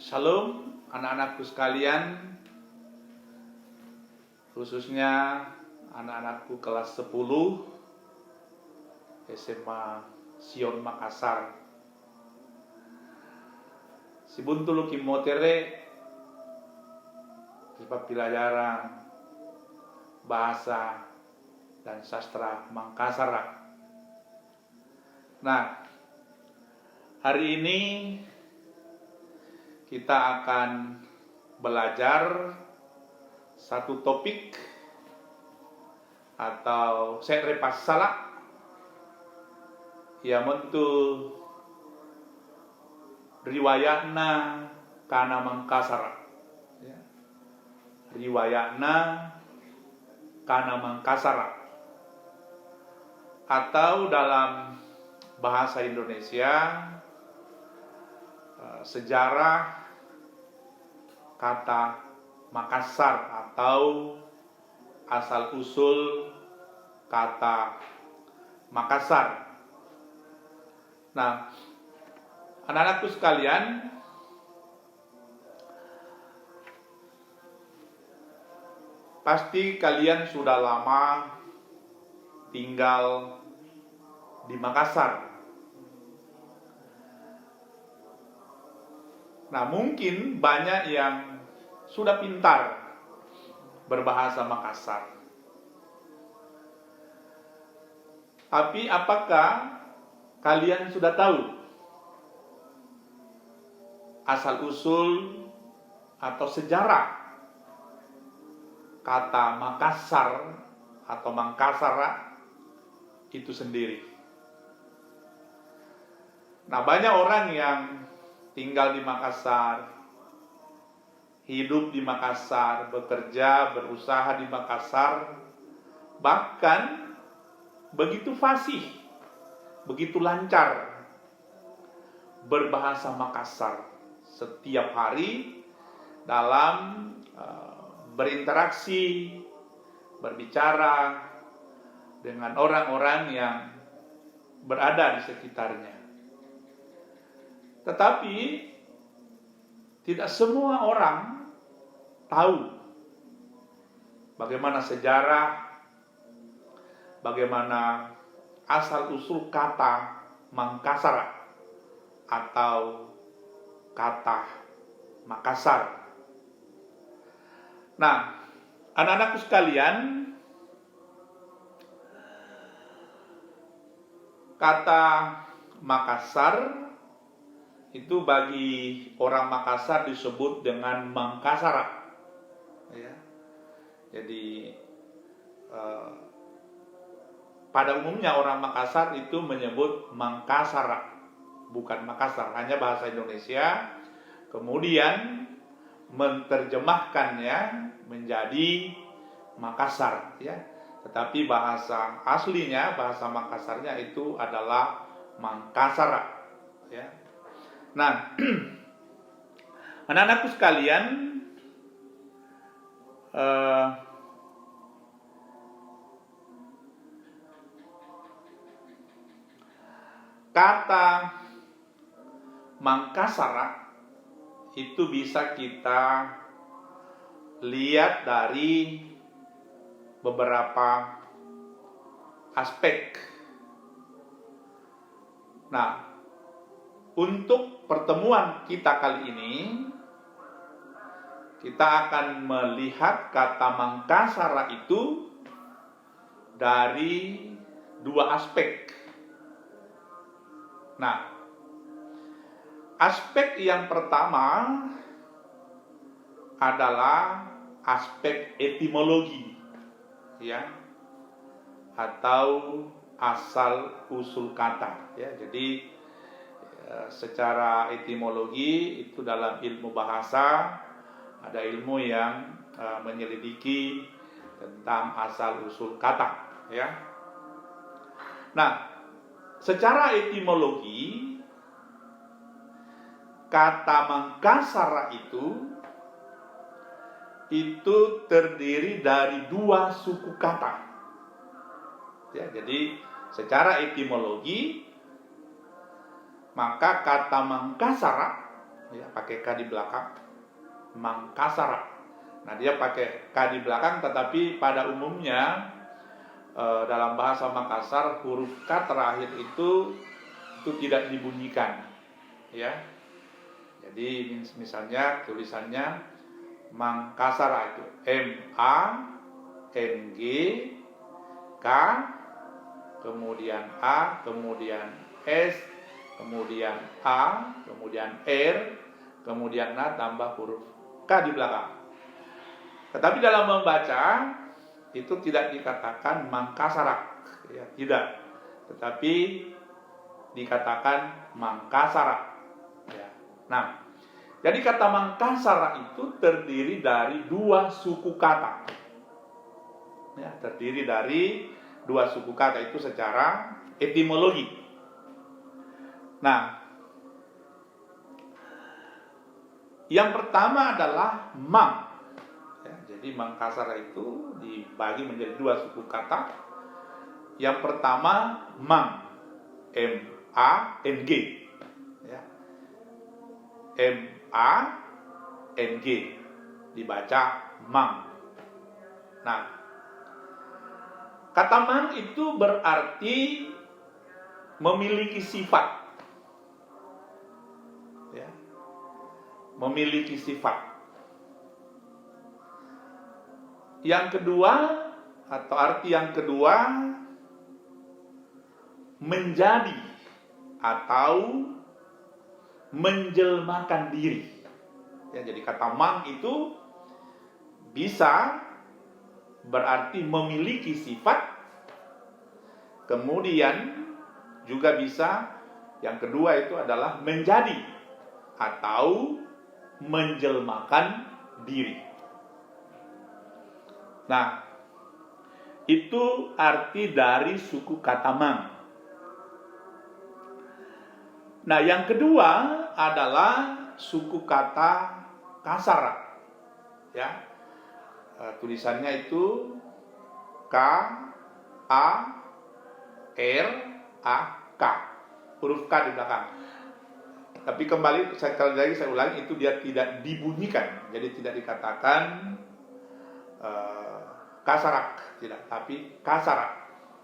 Shalom anak-anakku sekalian, khususnya anak-anakku kelas 10 SMA Sion Makassar. Sibuntulu kimotere sebab pelajaran bahasa dan sastra Mangkasar. Nah, hari ini kita akan belajar satu topik atau saya repas salah yang mentu riwayatna kana Mangkasar. Riwayatna kana Mangkasar, atau dalam bahasa Indonesia sejarah kata Makassar atau asal usul kata Makassar. Nah, anak-anakku sekalian, pasti kalian sudah lama tinggal di Makassar. Nah, mungkin banyak yang sudah pintar berbahasa Makassar. Tapi apakah kalian sudah tahu asal-usul atau sejarah kata Makassar atau Mangkasar itu sendiri? Nah, banyak orang yang tinggal di Makassar, hidup di Makassar, bekerja, berusaha di Makassar, bahkan begitu fasih, begitu lancar berbahasa Makassar setiap hari dalam berinteraksi, berbicara dengan orang-orang yang berada di sekitarnya. Tetapi tidak semua orang tahu bagaimana sejarah, bagaimana asal-usul kata Mangkasar atau kata Makassar. Nah, anak-anakku sekalian, kata Makassar itu bagi orang Makassar disebut dengan Mangkasar. Ya. Jadi pada umumnya orang Makassar itu menyebut Mangkasar, bukan Makassar, hanya bahasa Indonesia. Kemudian menerjemahkannya menjadi Makassar, ya. Tetapi bahasa aslinya, bahasa Makassarnya itu adalah Mangkasar, ya. Nah, anak-anakku sekalian, kata Mangkasar itu bisa kita lihat dari beberapa aspek. Nah, untuk pertemuan kita kali ini, kita akan melihat kata Mangkasar itu dari dua aspek. Nah, aspek yang pertama adalah aspek etimologi, ya, atau asal usul kata, ya. Jadi secara etimologi itu dalam ilmu bahasa ada ilmu yang menyelidiki tentang asal usul kata, ya. Nah, secara etimologi kata Mangkasar itu terdiri dari dua suku kata, ya. Jadi secara etimologi maka kata Mangkasar ya, pakai K di belakang, Mangkasara. Nah, dia pakai K di belakang, tetapi pada umumnya dalam bahasa Makassar huruf K terakhir itu tidak dibunyikan, ya. Jadi misalnya tulisannya Mangkasara itu MANG K, kemudian A, kemudian S, kemudian A, kemudian R, kemudian A tambah huruf K di belakang. Tetapi dalam membaca itu tidak dikatakan Mangkasara, ya, tidak. Tetapi dikatakan Mangkasara. Ya. Nah, jadi kata Mangkasara itu terdiri dari dua suku kata. Ya, terdiri dari dua suku kata itu secara etimologi. Nah, yang pertama adalah mang. Ya, jadi Mangkasara itu dibagi menjadi dua suku kata. Yang pertama mang, M-A-N-G, ya. M-A-N-G dibaca mang. Nah, kata mang itu berarti memiliki sifat, ya, memiliki sifat. Yang kedua, atau arti yang kedua, menjadi atau menjelmakan diri. Ya, jadi kata mang itu bisa berarti memiliki sifat, kemudian juga bisa yang kedua itu adalah menjadi atau menjelmakan diri. Nah, itu arti dari suku kata mang. Nah, yang kedua adalah suku kata kasara. Ya, tulisannya itu K A R A K, huruf K di belakang. Tapi kembali sekali lagi saya ulangi, itu dia tidak dibunyikan, jadi tidak dikatakan kasarak, tidak, tapi kasara,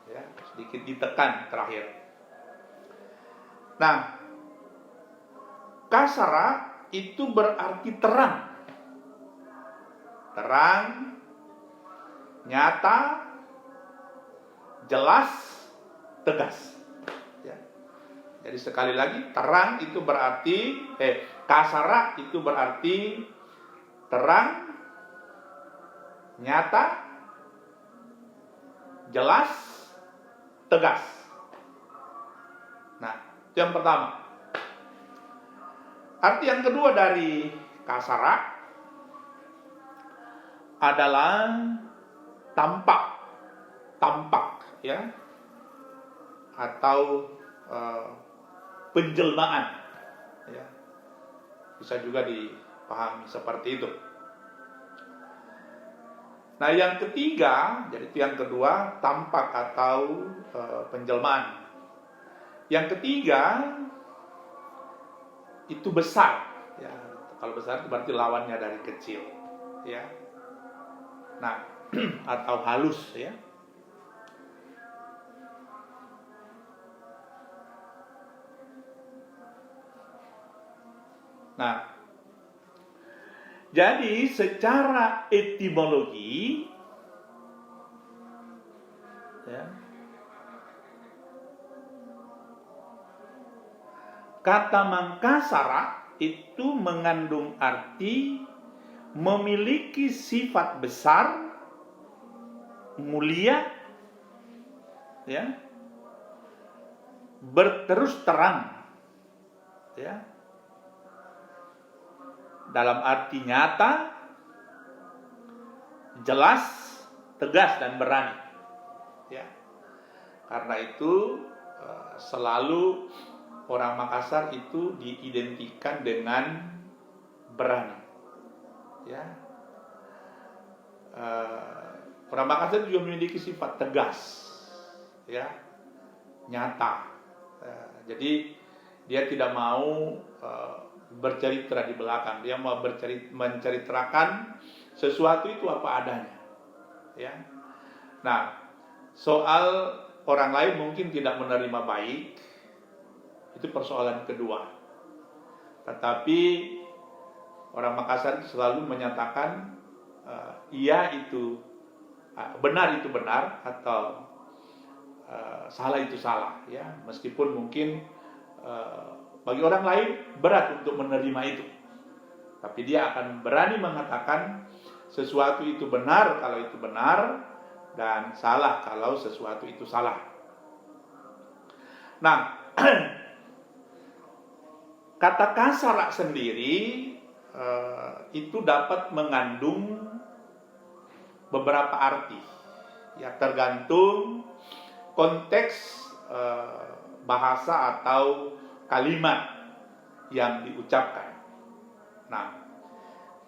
ya, sedikit ditekan terakhir. Nah, kasara itu berarti terang, nyata, jelas, tegas. Ya. Jadi sekali lagi, terang itu berarti kasara itu berarti terang, nyata, jelas, tegas. Nah, itu yang pertama. Arti yang kedua dari kasara adalah tampak, ya, atau penjelmaan, ya, bisa juga dipahami seperti itu. Nah, yang ketiga, jadi itu yang kedua, tampak atau penjelmaan. Yang ketiga itu besar, ya. Kalau besar itu berarti lawannya dari kecil, ya. Nah, atau halus, ya. Nah, jadi secara etimologi, ya, kata Mangkasara itu mengandung arti memiliki sifat besar, mulia, ya, berterus terang, ya, dalam arti nyata, jelas, tegas, dan berani. Ya. Karena itu selalu orang Makassar itu diidentikan dengan berani. Ya. Orang Makassar juga memiliki sifat tegas, ya, nyata. Jadi dia tidak mau bercerita di belakang, dia mau menceritakan sesuatu itu apa adanya, ya. Nah, soal orang lain mungkin tidak menerima baik, itu persoalan kedua. Tetapi orang Makassar itu selalu menyatakan iya itu benar itu benar, atau salah itu salah, ya. Meskipun mungkin bagi orang lain berat untuk menerima itu, tapi dia akan berani mengatakan sesuatu itu benar kalau itu benar, dan salah kalau sesuatu itu salah. Nah, kata kasara sendiri itu dapat mengandung beberapa arti, ya, tergantung konteks bahasa atau kalimat yang diucapkan. Nah,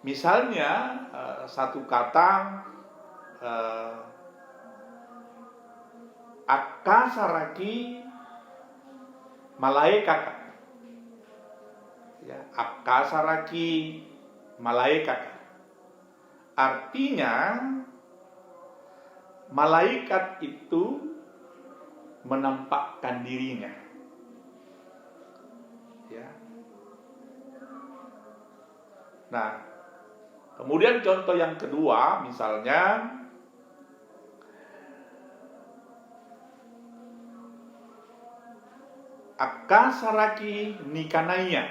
misalnya satu kata akasaraki malaekaka, ya, akasaraki malaekaka, artinya malaikat itu menampakkan dirinya, ya. Nah, kemudian contoh yang kedua, misalnya akasaraki nikanaya,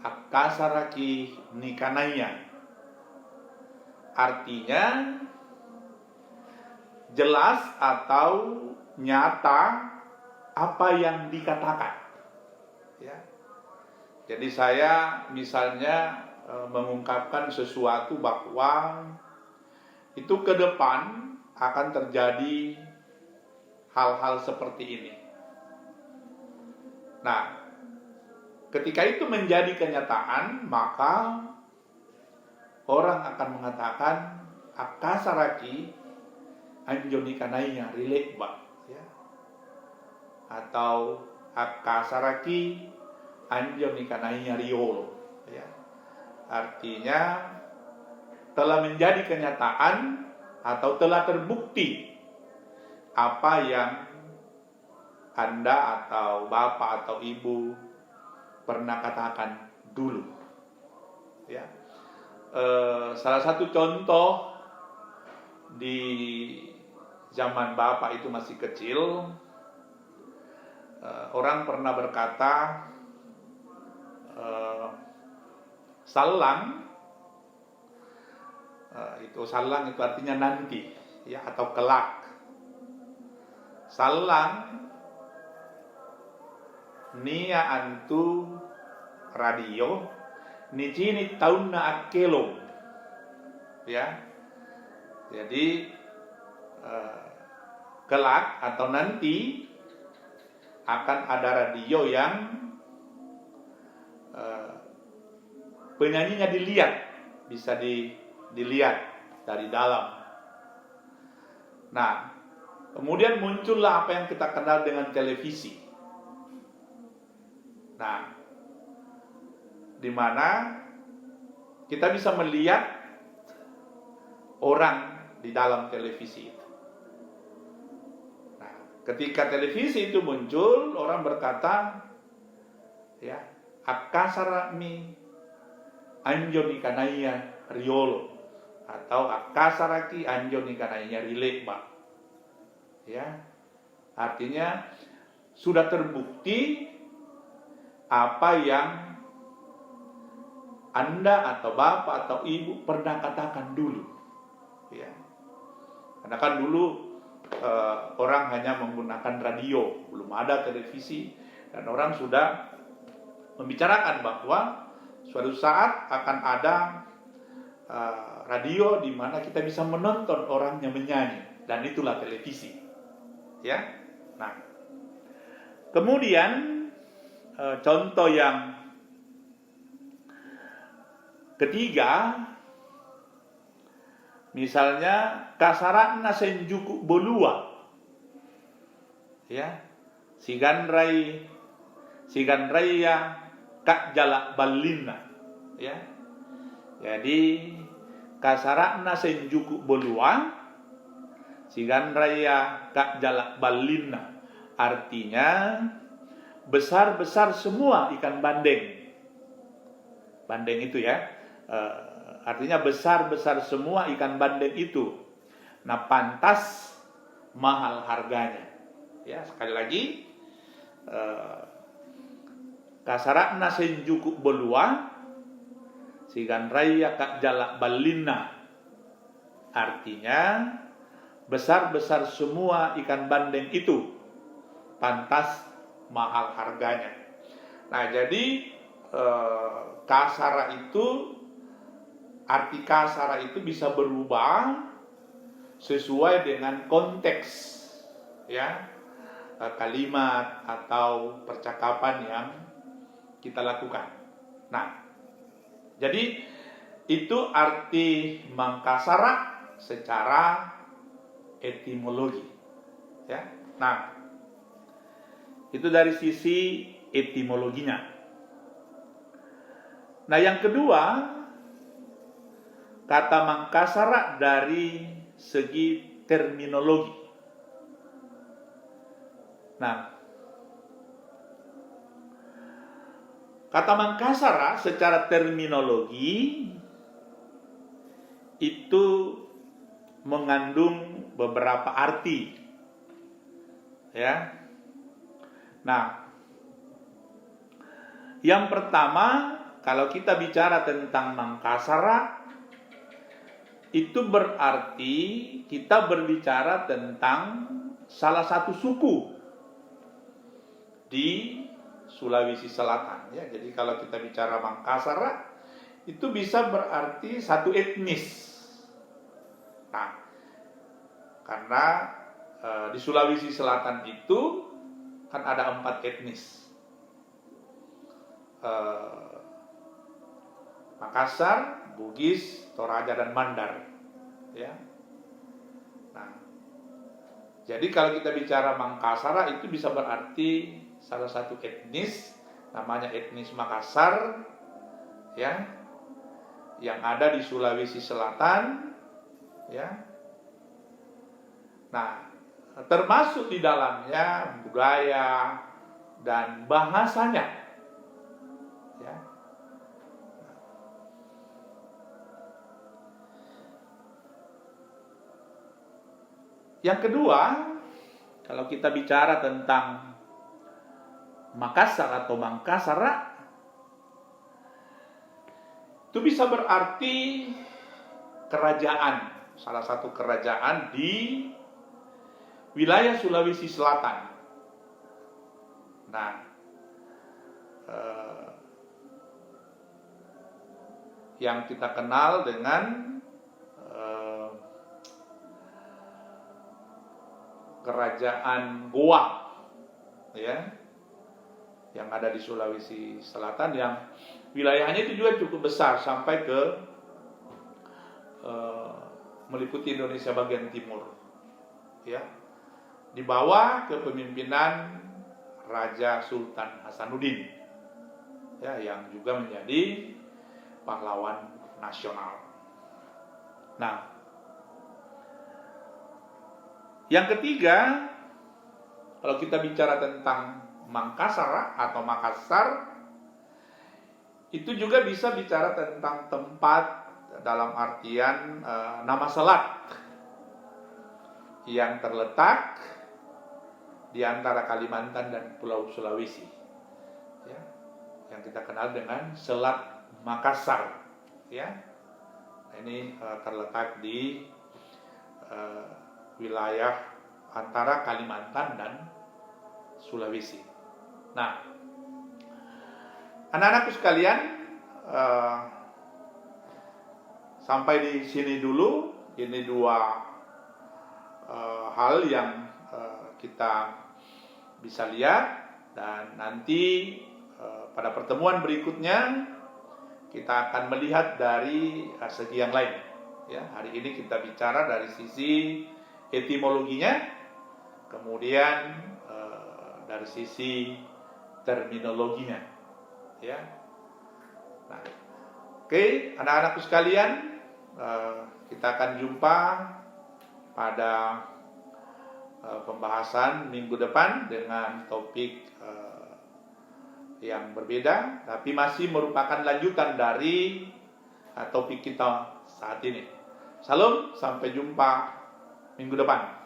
akasaraki nikanaya, artinya jelas atau nyata apa yang dikatakan, ya. Jadi saya misalnya mengungkapkan sesuatu bahwa itu ke depan akan terjadi hal-hal seperti ini. Nah, ketika itu menjadi kenyataan, maka orang akan mengatakan akasaraki anjoni kanainya rilekba, ya, atau akasaraki anjoni kanainya riolo, ya. Artinya telah menjadi kenyataan atau telah terbukti apa yang Anda atau Bapak atau Ibu pernah katakan dulu, ya. Salah satu contoh di zaman Bapak itu masih kecil, orang pernah berkata salang, itu salang itu artinya nanti, ya, atau kelak. Salang nia antu radio nicini taunna akelo, ya. Jadi kelak atau nanti akan ada radio yang penyanyinya dilihat, bisa dilihat dari dalam. Nah, kemudian muncullah apa yang kita kenal dengan televisi. Nah, di mana kita bisa melihat orang di dalam televisi itu. Nah, ketika televisi itu muncul, orang berkata, ya, akasarami anjoni kanaya riolo, atau akasaraki anjoni kanaya rilekba, ya. Artinya sudah terbukti apa yang Anda atau Bapak atau Ibu pernah katakan dulu, ya. Karena kan dulu orang hanya menggunakan radio, belum ada televisi, dan orang sudah membicarakan bahwa suatu saat akan ada radio di mana kita bisa menonton orangnya menyanyi, dan itulah televisi, ya. Nah, kemudian contoh yang ketiga, misalnya kasaratna senjuku bolua, ya, sigan raya kak jalak balina, ya. Jadi kasarakna senjuku bolua sigan raya kak jalak balina, artinya besar-besar semua ikan bandeng. Bandeng itu ya, artinya besar-besar semua ikan bandeng itu. Nah, pantas mahal harganya. Ya, sekali lagi, kasarakna senjuku bolua sigan raya kak jalak balina, artinya besar-besar semua ikan bandeng itu, pantas mahal harganya. Nah, jadi kasara itu, arti kasara itu bisa berubah sesuai dengan konteks, ya, kalimat atau percakapan yang kita lakukan. Nah, jadi itu arti mangkasara secara etimologi, ya. Nah, itu dari sisi etimologinya. Nah, yang kedua, kata mangkasara dari segi terminologi. Nah, kata mangkasara secara terminologi itu mengandung beberapa arti, ya. Nah, yang pertama, kalau kita bicara tentang mangkasara, itu berarti kita berbicara tentang salah satu suku di Sulawesi Selatan, ya. Jadi kalau kita bicara mangkasara, itu bisa berarti satu etnis. Nah, karena di Sulawesi Selatan itu kan ada 4 etnis. Makassar, Bugis, Toraja, dan Mandar, ya. Nah, jadi kalau kita bicara mangkasara itu bisa berarti salah satu etnis, namanya etnis Makassar, ya, yang ada di Sulawesi Selatan, ya. Nah, termasuk di dalamnya budaya dan bahasanya, ya. Yang kedua, kalau kita bicara tentang Makassar atau Mangkasara, itu bisa berarti kerajaan, salah satu kerajaan di wilayah Sulawesi Selatan. Nah, yang kita kenal dengan kerajaan Goa, ya, yang ada di Sulawesi Selatan, yang wilayahnya itu juga cukup besar sampai ke meliputi Indonesia bagian timur, ya, di bawah kepemimpinan Raja Sultan Hasanuddin, ya, yang juga menjadi pahlawan nasional. Nah, yang ketiga, kalau kita bicara tentang Mangkasara atau Makassar, itu juga bisa bicara tentang tempat dalam artian nama selat yang terletak di antara Kalimantan dan Pulau Sulawesi, ya, yang kita kenal dengan Selat Makassar, ya. Nah, ini terletak di wilayah antara Kalimantan dan Sulawesi. Nah, anak-anakku sekalian, sampai di sini dulu. Ini dua hal yang kita bisa lihat, dan nanti pada pertemuan berikutnya kita akan melihat dari segi yang lain, ya. Hari ini kita bicara dari sisi etimologinya, kemudian dari sisi terminologinya, ya. Nah, oke, anak-anakku sekalian, kita akan jumpa pada pembahasan minggu depan dengan topik yang berbeda, tapi masih merupakan lanjutan dari topik kita saat ini. Salam, sampai jumpa minggu depan.